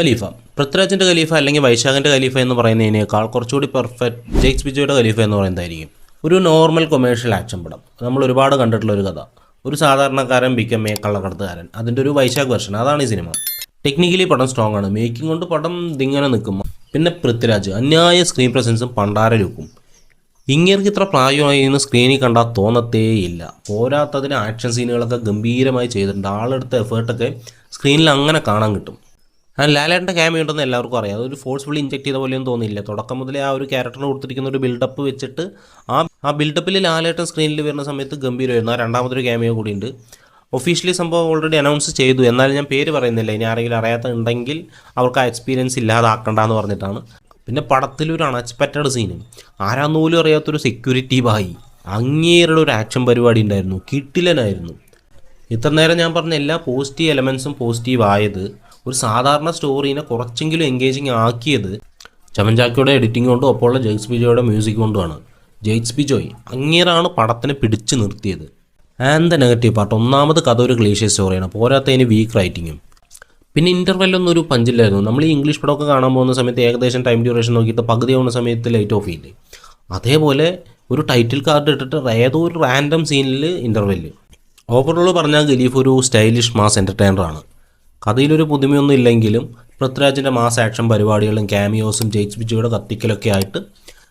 ഖലീഫ. പൃഥ്വിരാജിൻ്റെ ഖലീഫ അല്ലെങ്കിൽ വൈശാഖിൻ്റെ ഖലീഫ എന്ന് പറയുന്നതിനേക്കാൾ കുറച്ചുകൂടി പെർഫെക്റ്റ് ജെയ്ക്സ് ബിജോയുടെ ഖലീഫ എന്ന് പറയുന്നതായിരിക്കും. ഒരു നോർമൽ കൊമേഴ്ഷ്യൽ ആക്ഷൻ പടം, നമ്മൾ ഒരുപാട് കണ്ടിട്ടുള്ള ഒരു കഥ. ഒരു സാധാരണക്കാരൻ ബിക്കം എ കള്ളക്കടത്തുകാരൻ, അതിൻ്റെ ഒരു വൈശാഖ് വെർഷൻ. അതാണ് ഈ സിനിമ. ടെക്നിക്കലി പടം സ്ട്രോങ് ആണ്, മേക്കിംഗ് കൊണ്ട് പടം ഇതിങ്ങനെ നിൽക്കും. പിന്നെ പൃഥ്വിരാജ് അന്യായ സ്ക്രീൻ പ്രസൻസും പണ്ടാര ലുക്കും. ഇങ്ങേർക്ക് ഇത്ര പ്രായമായി എന്ന് സ്ക്രീനിൽ കണ്ടാൽ തോന്നത്തേയില്ല. പോരാത്തതിന് ആക്ഷൻ സീനുകളൊക്കെ ഗംഭീരമായി ചെയ്തിട്ടുണ്ട്. ആളെടുത്ത എഫേർട്ടൊക്കെ സ്ക്രീനിൽ അങ്ങനെ കാണാൻ കിട്ടും. ലാലേട്ടൻ്റെ ക്യാമിയ ഉണ്ടെന്ന് എല്ലാവർക്കും അറിയാം. അതൊരു ഫോഴ്സ്ഫുള്ളി ഇഞ്ചെക്ട് ചെയ്ത പോലെയൊന്നും തോന്നിയില്ല. തുടക്കം മുതലേ ആ ഒരു ക്യാരക്ടറിന് കൊടുത്തിരിക്കുന്ന ഒരു ബിൽഡപ്പ് വെച്ചിട്ട് ആ ബിൽഡപ്പിൽ ലാലേട്ടൻ സ്ക്രീനിൽ വരുന്ന സമയത്ത് ഗംഭീരമായിരുന്നു. ആ രണ്ടാമതൊരു ക്യാമിയോ കൂടിയുണ്ട്. ഒഫീഷ്യലി സംഭവം ഓൾറെഡി അനൗൺസ് ചെയ്തു, എന്നാലും ഞാൻ പേര് പറയുന്നില്ല. ഇനി ആരെങ്കിലും അറിയാത്തുണ്ടെങ്കിൽ അവർക്ക് ആ എക്സ്പീരിയൻസ് ഇല്ലാതാക്കണ്ടെന്ന് പറഞ്ഞിട്ടാണ്. പിന്നെ പടത്തിലൊരു അൺഎക്സ്പെക്റ്റഡ് സീന്, ആരാന്ന് പോലും അറിയാത്തൊരു സെക്യൂരിറ്റി ബായി, അങ്ങേരുടെ ഒരു ആക്ഷൻ പരിപാടി ഉണ്ടായിരുന്നു. കിട്ടിലനായിരുന്നു. ഇത്ര നേരം ഞാൻ പറഞ്ഞ എല്ലാ പോസിറ്റീവ് എലമെൻസും പോസിറ്റീവ് ആയത്, ഒരു സാധാരണ സ്റ്റോറീനെ കുറച്ചെങ്കിലും എൻഗേജിങ് ആക്കിയത് ചമൻചാക്കിയുടെ എഡിറ്റിംഗ് കൊണ്ടും ഒപ്പമുള്ള ജെയ്ക്സ് ബിജോയുടെ മ്യൂസിക് കൊണ്ടുമാണ്. ജെയ്ക്സ് ബിജോയ് അങ്ങേരാണ് പടത്തിനെ പിടിച്ചു നിർത്തിയത്. ആൻഡ് ദ നെഗറ്റീവ് പാർട്ട്, ഒന്നാമത് കഥ ഒരു ക്ലീഷേ സ്റ്റോറിയാണ്, പോരാത്തതിന് വീക്ക് റൈറ്റിങ്ങും. പിന്നെ ഇൻ്റർവെല്ലൊന്നും ഒരു പഞ്ചില്ലായിരുന്നു. നമ്മൾ ഈ ഇംഗ്ലീഷ് പടമൊക്കെ കാണാൻ പോകുന്ന സമയത്ത് ഏകദേശം ടൈം ഡ്യൂറേഷൻ നോക്കിയിട്ട് പകുതി ആവുന്ന സമയത്ത് ലൈറ്റ് ഓഫ് ചെയ്യില്ലേ, അതേപോലെ ഒരു ടൈറ്റിൽ കാർഡ് ഇട്ടിട്ട് ഏതോ ഒരു റാൻഡം സീനിൽ ഇൻ്റർവെല്ല്. ഓവറോൾ പറഞ്ഞാൽ ഖലീഫ് ഒരു സ്റ്റൈലിഷ് മാസ് എൻ്റർടൈനറാണ്. കഥയിലൊരു പുതുമയൊന്നും ഇല്ലെങ്കിലും പൃഥ്വിരാജിൻ്റെ മാസ് ആക്ഷൻ പരിപാടികളും ക്യാമിയോസും ജെയ്ക്സ് ബിജോയുടെ കത്തിക്കലൊക്കെ ആയിട്ട്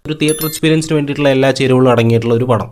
ഒരു തിയേറ്റർ എക്സ്പീരിയൻസിന് വേണ്ടിയിട്ടുള്ള എല്ലാ ചേരുവകളും അടങ്ങിയിട്ടുള്ള ഒരു പടം.